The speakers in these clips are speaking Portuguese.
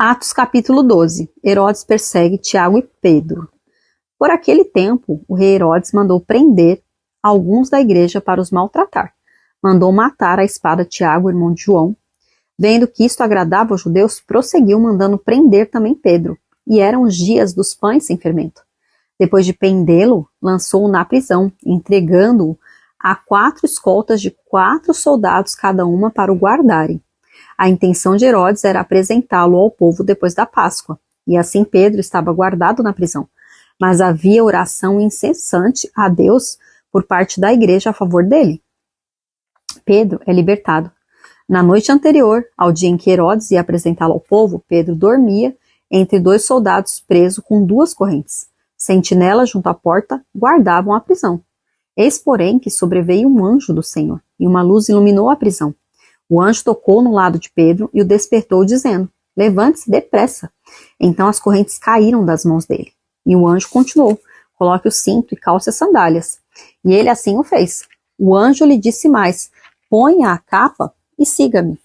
Atos capítulo 12. Herodes persegue Tiago e Pedro. Por aquele tempo, o rei Herodes mandou prender alguns da igreja para os maltratar. Mandou matar à espada Tiago, irmão de João. Vendo que isto agradava aos judeus, prosseguiu mandando prender também Pedro. E eram os dias dos pães sem fermento. Depois de prendê-lo, lançou-o na prisão, entregando-o a 4 escoltas de 4 soldados cada uma para o guardarem. A intenção de Herodes era apresentá-lo ao povo depois da Páscoa, e assim Pedro estava guardado na prisão. Mas havia oração incessante a Deus por parte da igreja a favor dele. Pedro é libertado. Na noite anterior, ao dia em que Herodes ia apresentá-lo ao povo, Pedro dormia entre 2 soldados preso com 2 correntes. Sentinelas junto à porta guardavam a prisão. Eis, porém, que sobreveio um anjo do Senhor, e uma luz iluminou a prisão. O anjo tocou no lado de Pedro e o despertou, dizendo: levante-se depressa. Então as correntes caíram das mãos dele. E o anjo continuou: coloque o cinto e calce as sandálias. E ele assim o fez. O anjo lhe disse mais: ponha a capa e siga-me.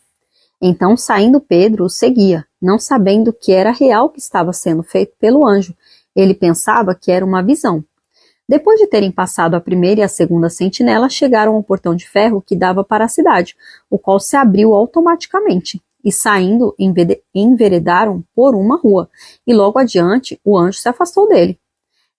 Então, saindo Pedro, o seguia, não sabendo que era real o que estava sendo feito pelo anjo. Ele pensava que era uma visão. Depois de terem passado a primeira e a segunda sentinela, chegaram ao portão de ferro que dava para a cidade, o qual se abriu automaticamente, e saindo, enveredaram por uma rua, e logo adiante o anjo se afastou dele.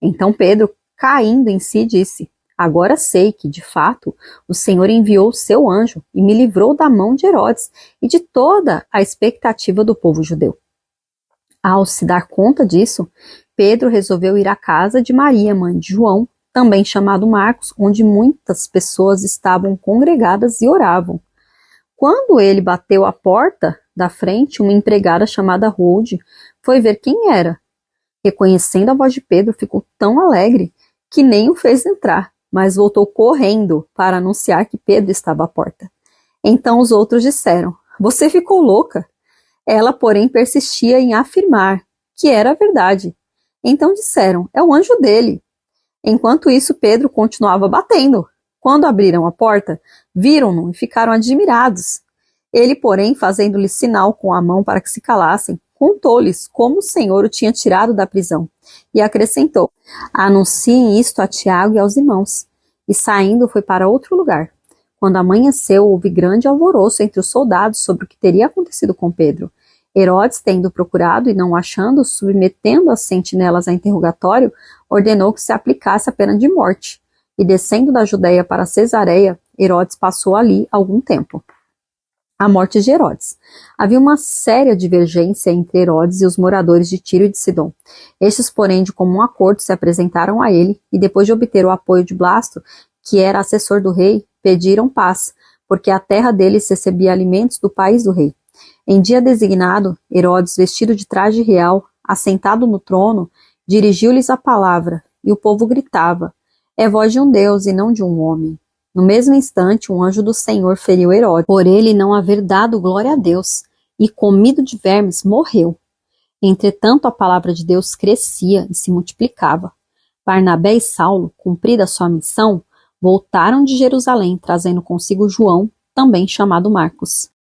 Então Pedro, caindo em si, disse: agora sei que, de fato, o Senhor enviou o seu anjo e me livrou da mão de Herodes e de toda a expectativa do povo judeu. Ao se dar conta disso, Pedro resolveu ir à casa de Maria, mãe de João, também chamado Marcos, onde muitas pessoas estavam congregadas e oravam. Quando ele bateu à porta da frente, uma empregada chamada Rode foi ver quem era. Reconhecendo a voz de Pedro, ficou tão alegre que nem o fez entrar, mas voltou correndo para anunciar que Pedro estava à porta. Então os outros disseram: você ficou louca? Ela, porém, persistia em afirmar que era verdade. Então disseram: é o anjo dele. Enquanto isso, Pedro continuava batendo. Quando abriram a porta, viram-no e ficaram admirados. Ele, porém, fazendo-lhes sinal com a mão para que se calassem, contou-lhes como o Senhor o tinha tirado da prisão. E acrescentou: anunciem isto a Tiago e aos irmãos. E saindo, foi para outro lugar. Quando amanheceu, houve grande alvoroço entre os soldados sobre o que teria acontecido com Pedro. Herodes, tendo procurado e não achando, submetendo as sentinelas a interrogatório, ordenou que se aplicasse a pena de morte. E descendo da Judeia para Cesareia, Herodes passou ali algum tempo. A morte de Herodes. Havia uma séria divergência entre Herodes e os moradores de Tiro e de Sidom. Estes, porém, de comum acordo, se apresentaram a ele, e depois de obter o apoio de Blasto, que era assessor do rei, pediram paz, porque a terra deles recebia alimentos do país do rei. Em dia designado, Herodes, vestido de traje real, assentado no trono, dirigiu-lhes a palavra, e o povo gritava: é voz de um Deus e não de um homem. No mesmo instante, um anjo do Senhor feriu Herodes, por ele não haver dado glória a Deus, e comido de vermes, morreu. Entretanto, a palavra de Deus crescia e se multiplicava. Barnabé e Saulo, cumprida sua missão, voltaram de Jerusalém, trazendo consigo João, também chamado Marcos.